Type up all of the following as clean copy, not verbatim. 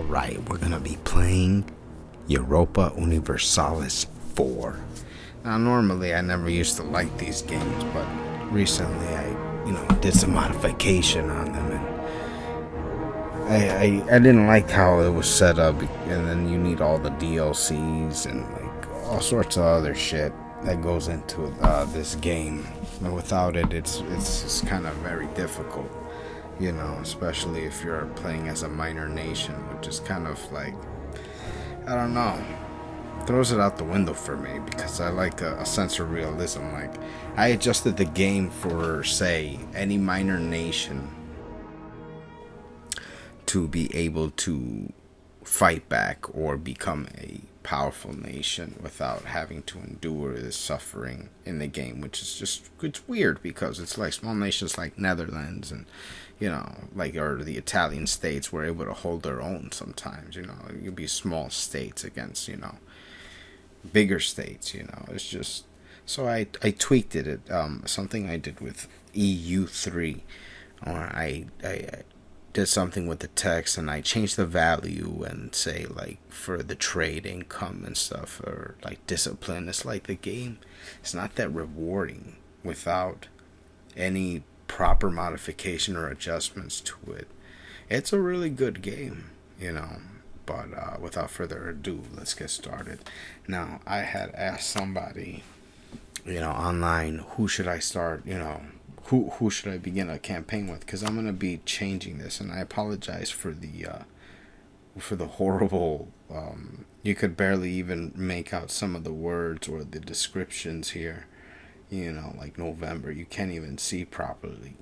Alright, we're gonna be playing Europa Universalis 4. Now, normally I never used to like these games, but recently I, did some modification on them, and I didn't like how it was set up, and then you need all the DLCs and like all sorts of other shit that goes into this game. And without it, it's kind of very difficult, especially if you're playing as a minor nation, which is kind of like, I don't know, throws it out the window for me, because I like a sense of realism. Like, I adjusted the game for, say, any minor nation to be able to fight back or become a powerful nation without having to endure the suffering in the game, which is just, it's weird, because it's like small nations like Netherlands and or the Italian states were able to hold their own sometimes. It could be small states against bigger states. It's just, so I tweaked it. Something I did with EU3, or I did something with the text, and I changed the value and say, like, for the trade income and stuff, or like discipline. It's like the game, it's not that rewarding without any proper modification or adjustments to it. It's a really good game, but without further ado, let's get started. Now, I had asked somebody, online, who should I start, who should I begin a campaign with, because I'm going to be changing this, and I apologize for the horrible, you could barely even make out some of the words or the descriptions here, like November, you can't even see properly.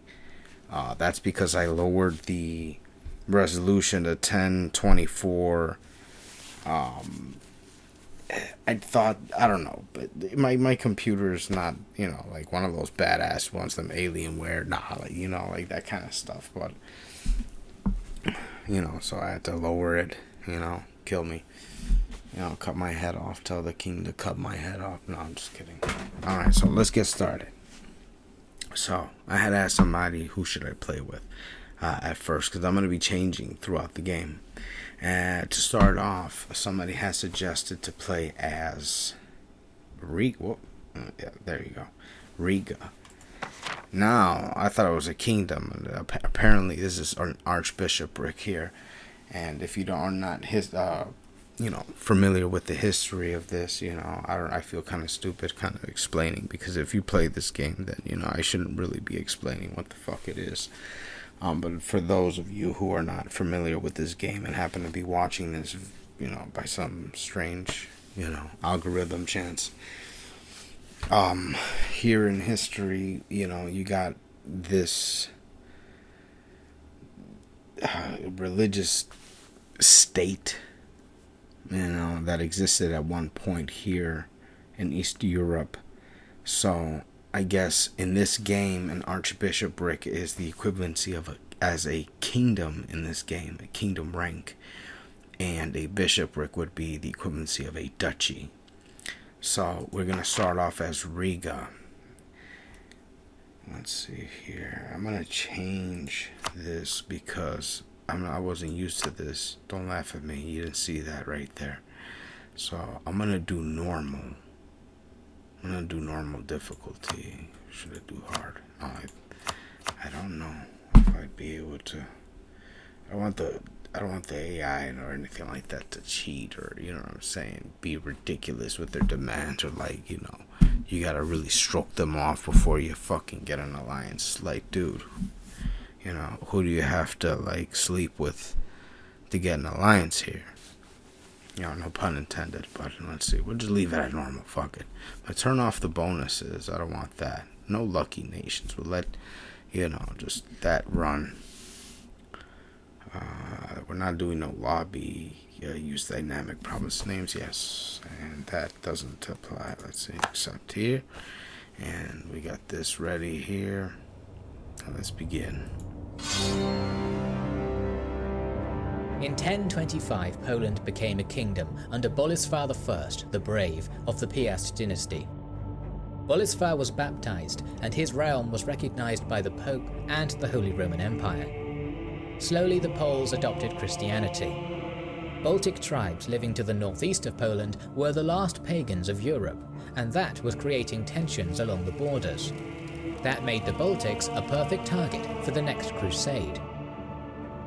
That's because I lowered the resolution to 1024. I thought, I don't know, but my computer is not, like one of those badass ones, them Alienware, like that kind of stuff, but, so I had to lower it, kill me, cut my head off, tell the king to cut my head off. No, I'm just kidding. Alright, so let's get started. So, I had asked somebody, who should I play with, at first, because I'm going to be changing throughout the game. And to start off, somebody has suggested to play as Riga. There you go, Riga. Now, I thought it was a kingdom. Apparently, this is an archbishopric here. And if you are not familiar with the history of this, I feel kind of stupid kind of explaining, because if you play this game, then I shouldn't really be explaining what the fuck it is. But for those of you who are not familiar with this game and happen to be watching this, by some strange, algorithm chance, here in history, you got this religious state, that existed at one point here in East Europe. So I guess in this game, an archbishopric is the equivalency of as a kingdom in this game, a kingdom rank, and a bishopric would be the equivalency of a duchy. So we're gonna start off as Riga. Let's see here. I'm gonna change this because I wasn't used to this. Don't laugh at me. You didn't see that right there. So I'm gonna do normal. I'm gonna do normal difficulty. Should I do hard? I don't know if I'd be able to. I don't want the AI or anything like that to cheat, or what I'm saying, be ridiculous with their demands, or like, you gotta really stroke them off before you fucking get an alliance. Like, dude, who do you have to like sleep with to get an alliance here? No pun intended, but let's see. We'll just leave it at normal. Fuck it. But turn off the bonuses. I don't want that. No lucky nations. We'll let, just that run. We're not doing no lobby. Use dynamic province names. Yes. And that doesn't apply. Let's see. Accept here. And we got this ready here. Now let's begin. In 1025, Poland became a kingdom under Bolesław I, the Brave, of the Piast dynasty. Bolesław was baptized, and his realm was recognized by the Pope and the Holy Roman Empire. Slowly the Poles adopted Christianity. Baltic tribes living to the northeast of Poland were the last pagans of Europe, and that was creating tensions along the borders. That made the Baltics a perfect target for the next crusade.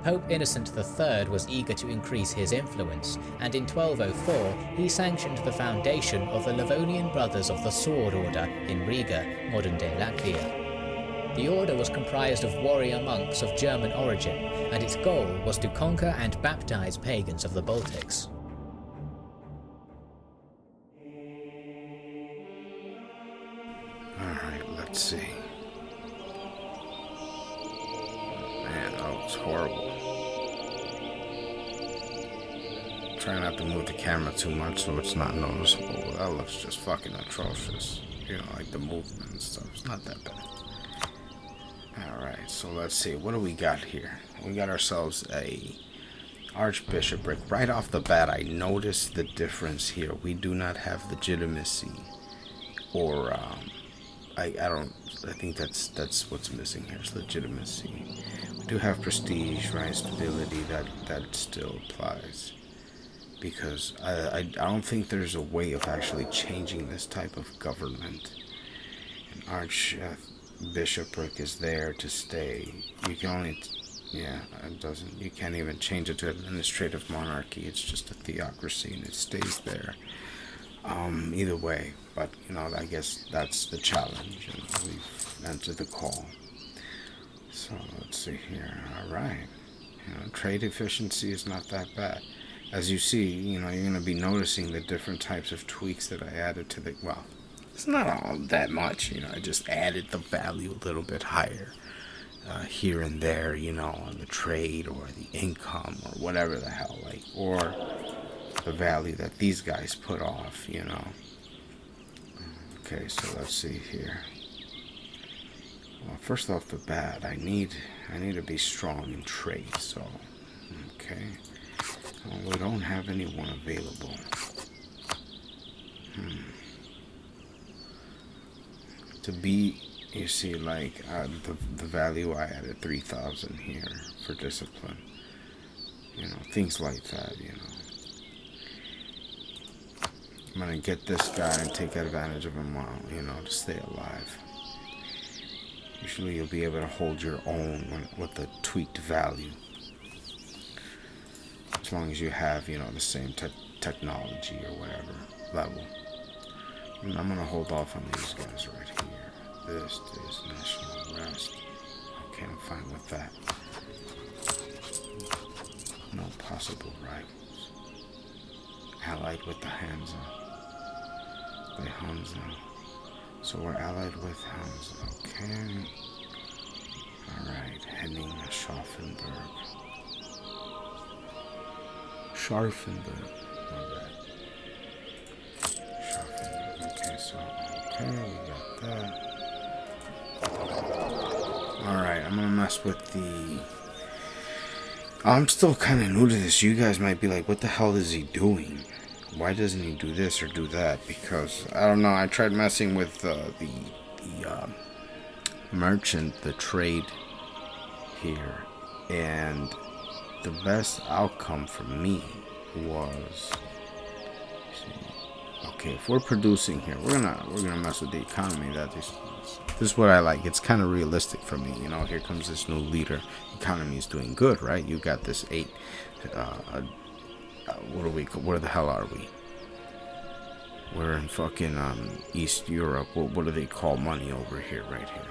Pope Innocent III was eager to increase his influence, and in 1204 he sanctioned the foundation of the Livonian Brothers of the Sword Order in Riga, modern-day Latvia. The order was comprised of warrior monks of German origin, and its goal was to conquer and baptize pagans of the Baltics. Alright, let's see. Man, that looks horrible. Try not to move the camera too much so it's not noticeable. That looks just fucking atrocious. You know, like the movement and stuff. It's not that bad. Alright, so let's see. What do we got here? We got ourselves a Archbishopric. Right off the bat, I noticed the difference here. We do not have legitimacy. Or, I think that's what's missing here. Is legitimacy. We do have prestige, right? Stability, that still applies. Because I don't think there's a way of actually changing this type of government. An Archbishopric is there to stay. You can only, it doesn't. You can't even change it to administrative monarchy. It's just a theocracy, and it stays there. Either way, but I guess that's the challenge, and we've answered the call. So let's see here. All right, trade efficiency is not that bad. As you see, you're going to be noticing the different types of tweaks that I added to the, well, it's not all that much, I just added the value a little bit higher here and there, on the trade or the income or whatever the hell, or the value that these guys put off, Okay, so let's see here. Well, first off the bat, I need to be strong in trade, so, okay. Well, we don't have anyone available. To be, you see, the value I added 3,000 here for discipline. Things like that, I'm gonna get this guy and take advantage of him while, to stay alive. Usually you'll be able to hold your own with a tweaked value. As long as you have, the same technology or whatever level. And I'm gonna hold off on these guys right here. This is national rest. Okay, I'm fine with that. No possible rivals. Allied with the Hansa. The Hansa. So we're allied with Hansa. Okay. Alright, Hemming Schaarfenburg. Schaarfenburg. My bad. Schaarfenburg. Okay, so, we got that. Alright, I'm gonna mess with the... I'm still kind of new to this. You guys might be like, what the hell is he doing? Why doesn't he do this or do that? Because, I don't know, I tried messing with the merchant, the trade here, and the best outcome for me was, okay, if we're producing here, we're gonna mess with the economy. This is what I like. It's kind of realistic for me. Here comes this new leader. Economy is doing good, right? You got this 8. Where the hell are we? We're in fucking East Europe. What do they call money over here? Right here,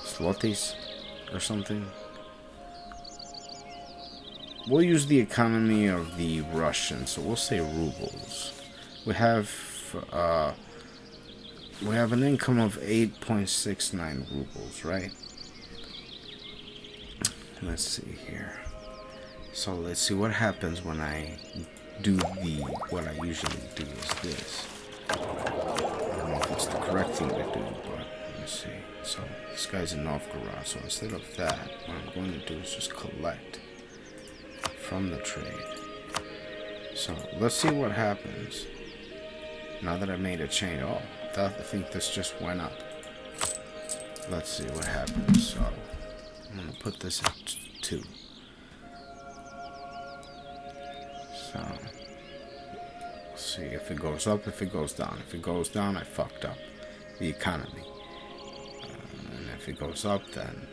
zlotys or something. We'll use the economy of the Russians, so we'll say rubles. We have an income of 8.69 rubles, right? Let's see here. So let's see what happens when I do what I usually do is this. I don't know if it's the correct thing to do, but let's see. So this guy's in Novgorod, so instead of that, what I'm going to do is just collect from the trade. So let's see what happens now that I made a chain. Oh, I think this just went up. Let's see what happens. So I'm going to put this at 2. So, we'll see if it goes up, if it goes down. If it goes down, I fucked up the economy. And if it goes up, then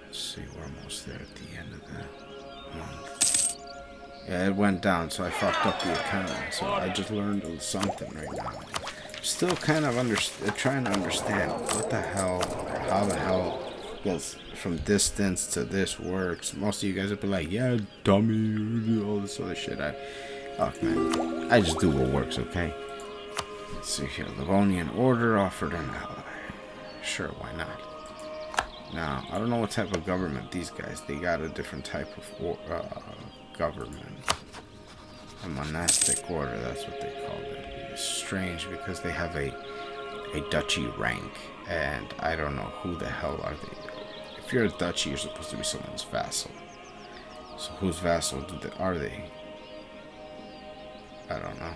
let's see, we're almost there at the end of the month. Yeah, it went down, so I fucked up the economy. So I just learned something right now. Still kind of trying to understand what the hell, how the hell goes from distance to this works. Most of you guys would be like, yeah, dummy, all this other shit. Fuck, man. I just do what works, okay? Let's see here. Livonian Order offered an ally. Sure, why not? Now, I don't know what type of government these guys, they got a different type of government. A monastic order, that's what they called it. It's strange because they have a duchy rank, and I don't know who the hell are they. If you're a duchy, you're supposed to be someone's vassal. So whose vassal are they? I don't know.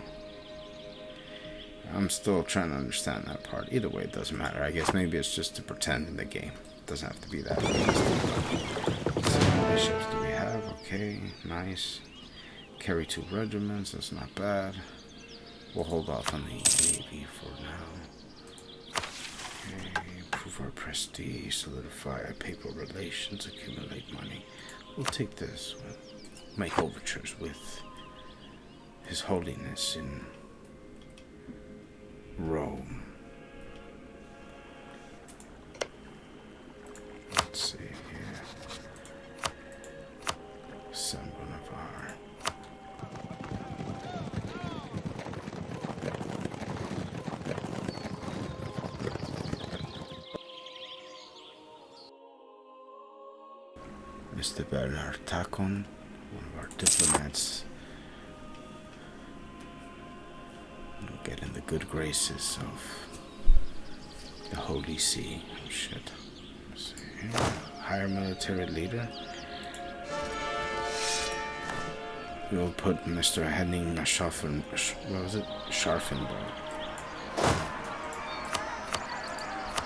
I'm still trying to understand that part. Either way, it doesn't matter. I guess maybe it's just to pretend in the game. It doesn't have to be that way. So bishops do we have? Okay, nice. Carry 2 regiments, that's not bad. We'll hold off on the navy for now. Okay, improve our prestige, solidify our papal relations, accumulate money. We'll take this. We'll make overtures with His Holiness in Rome. Let's see here. Send one of our Mr. Bernard Tacon, one of our diplomats. We'll get in the good graces of the Holy See. Oh shit. Let's see here. Higher military leader. We'll put Mr. Hemming Schaarfenburg.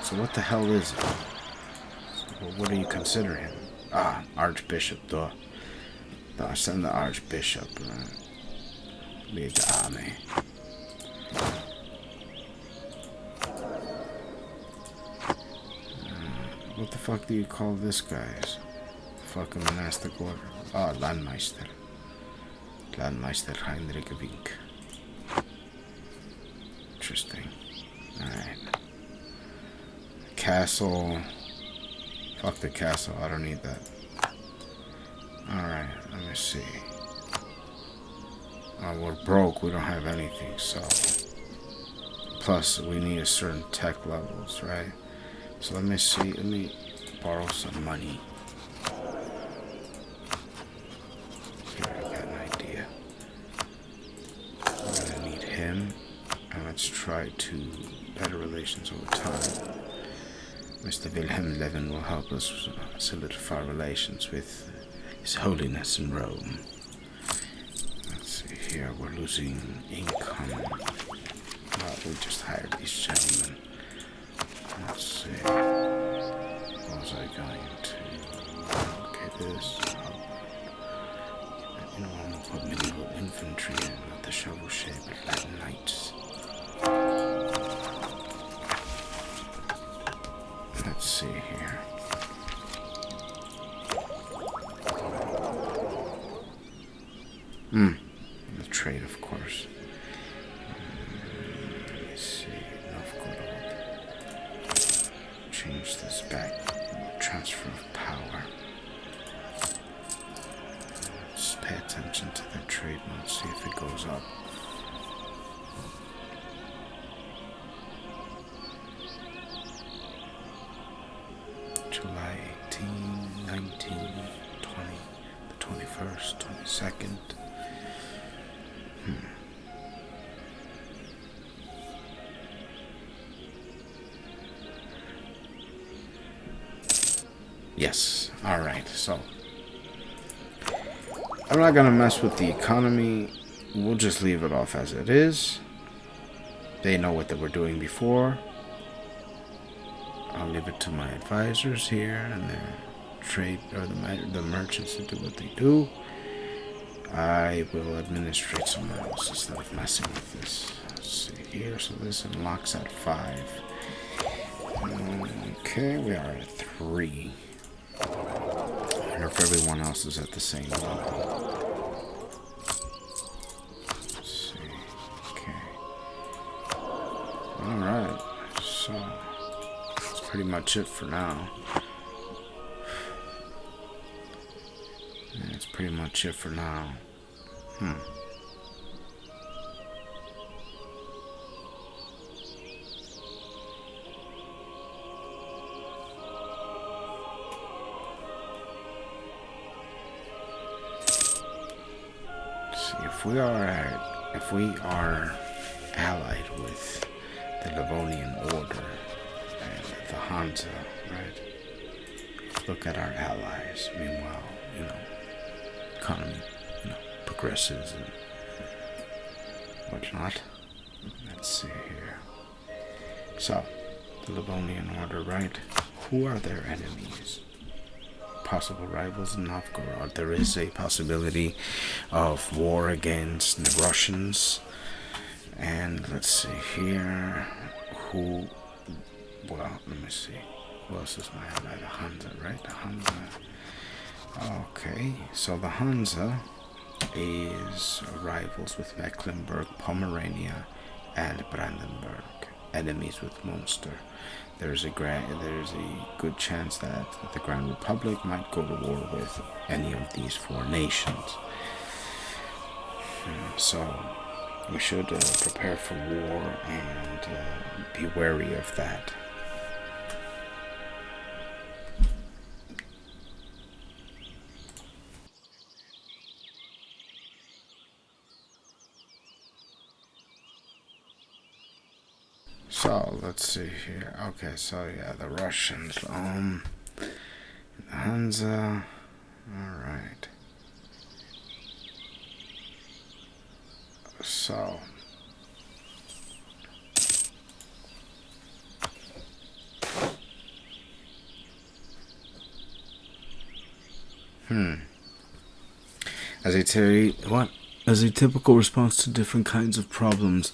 So what the hell is it? Well, what do you consider him? Ah, Archbishop, duh. Send the Archbishop. Lead the army. What the fuck do you call this, guys? Fucking monastic order. Ah, Landmeister. Landmeister Heinrich Wink. Interesting. Alright. Castle. Fuck the castle, I don't need that. Alright, let me see. We're broke, we don't have anything, so. Plus, we need a certain tech levels, right? So let me see, let me borrow some money. Here, I got an idea. We're gonna need him, and let's try to better relations over time. Mr. Wilhelm Levin will help us solidify relations with His Holiness in Rome. Let's see here, we're losing income. Well, we just hired these gentlemen. Let's see. What was I going to? Okay, this. You know, I'm going to put medieval infantry in with the chevauchee, but Latin knights. Let's see here. The trade, of course. Let me see. Novgorod. Change this back. Transfer of power. Let's pay attention to the trade and see if it goes up. July 18, 19, 20, the 21st, 22nd. Yes, alright, so I'm not gonna mess with the economy. We'll just leave it off as it is. They know what they were doing before. I'll leave it to my advisors here, and they're trade or the merchants to do what they do. I will administrate somewhere else instead of messing with this. Let's see here. So this unlocks at 5. Okay, we are at 3. I wonder if everyone else is at the same level. Let's see. Okay. Alright. So, that's pretty much it for now. That's pretty much it for now. If we are allied with the Livonian Order and the Hansa, right? Look at our allies. Meanwhile, economy, progresses and whatnot. Let's see here. So, the Livonian Order, right? Who are their enemies? Possible rivals in Novgorod. There is a possibility of war against the Russians. And let's see here. Let me see. Who else is my ally? The Hansa, right? The Hansa. Okay, so the Hansa is rivals with Mecklenburg, Pomerania, and Brandenburg. Enemies with Munster. There's a good chance that the Grand Republic might go to war with any of these 4 nations. So we should prepare for war and be wary of that. So let's see here. Okay, so yeah, the Russians, the Hansa. All right. So as a typical response to different kinds of problems,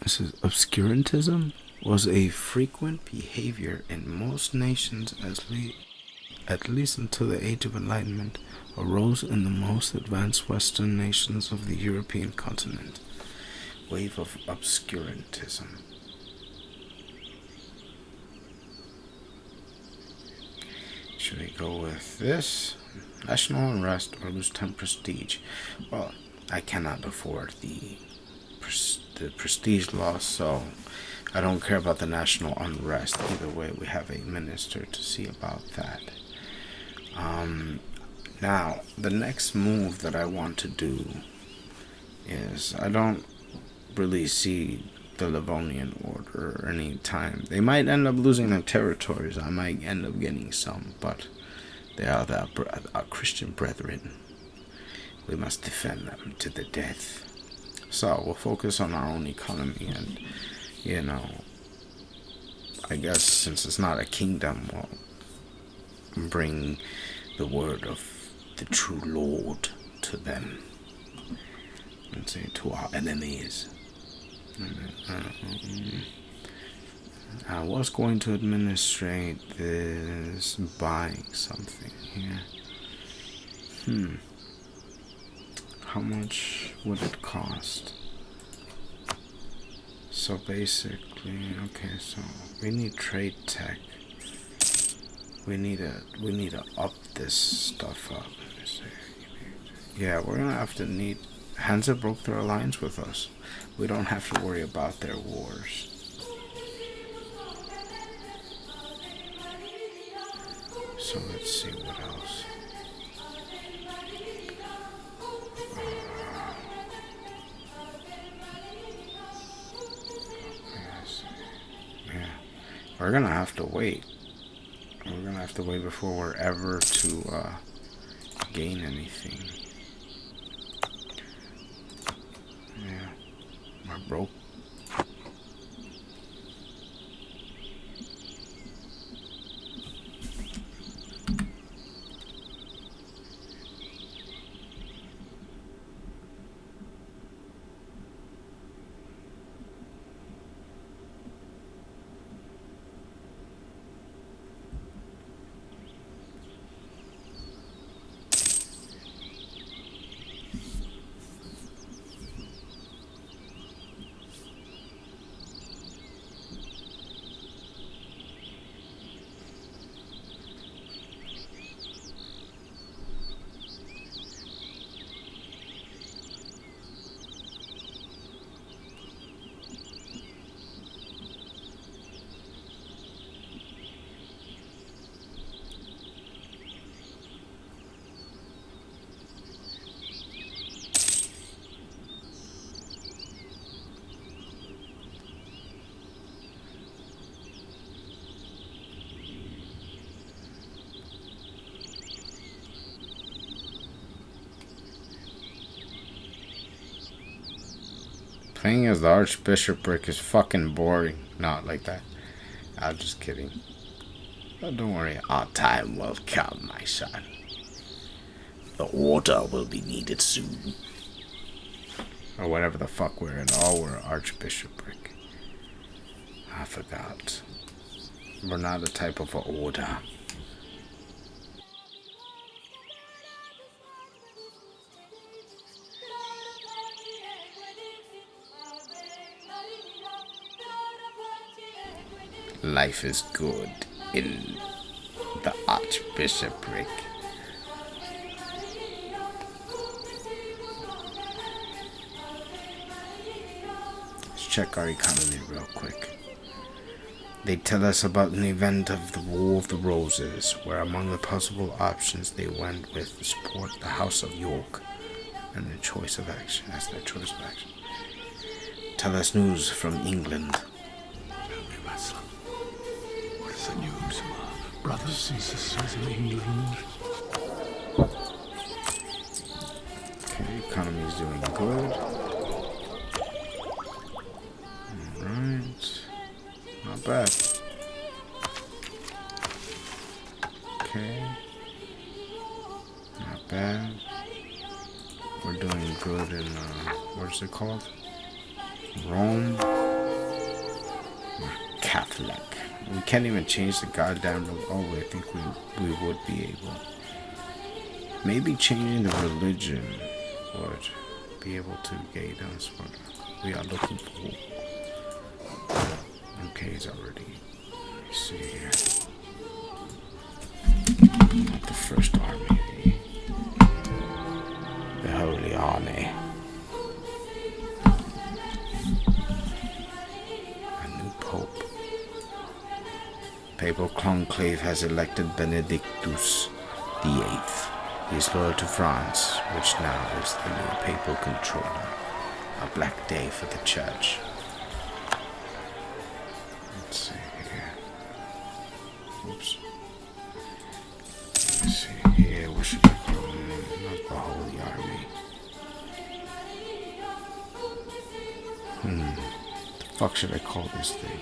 this is obscurantism was a frequent behavior in most nations at least until the Age of Enlightenment arose in the most advanced Western nations of the European continent. Wave of obscurantism. Should we go with this? National unrest or lose 10 prestige? Well, I cannot afford the prestige loss, so I don't care about the national unrest. Either way, we have a minister to see about that. Now, the next move that I want to do is, I don't really see the Livonian Order any time. They might end up losing their territories. I might end up getting some, but they are our Christian brethren. We must defend them to the death. So we'll focus on our own economy, and I guess since it's not a kingdom, we'll bring the word of the true Lord to them. Let's say to our enemies. I was going to administrate this buying something here. How much would it cost? So basically, okay, so we need trade tech. We need to up this stuff up. Yeah, we're gonna have to need. Hansa broke their alliance with us. We don't have to worry about their wars. So let's see what else. Yeah, we're gonna have to wait. We're gonna have to wait before we're ever to gain anything. Yeah, we're broke. Playing as the Archbishopric is fucking boring. Not like that. I'm just kidding. But don't worry, our time will come, my son. The order will be needed soon. Or whatever the fuck we're in. Oh, we're Archbishopric. I forgot. We're not a type of an order. Life is good in the Archbishopric. Let's check our economy real quick. They tell us about an event of the War of the Roses, where among the possible options they went with to support the House of York and their choice of action as their choice of action. Tell us news from England. The news of our brothers and sisters in England. Okay, economy's doing good. Alright. Not bad. Okay. Not bad. We're doing good in, what's it called? Rome. We're Catholic. We can't even change the goddamn... Oh, I think we would be able. Maybe changing the religion would be able to gain us what we are looking for. Okay, it's already... Let me see here. Not the first army. The Holy Army. A new pope. Papal conclave has elected Benedictus VIII. He is loyal to France, which now is the new papal controller. A black day for the church. Let's see here. Oops. Let's see here. What should I call it? Not the Holy Army. The fuck should I call this thing?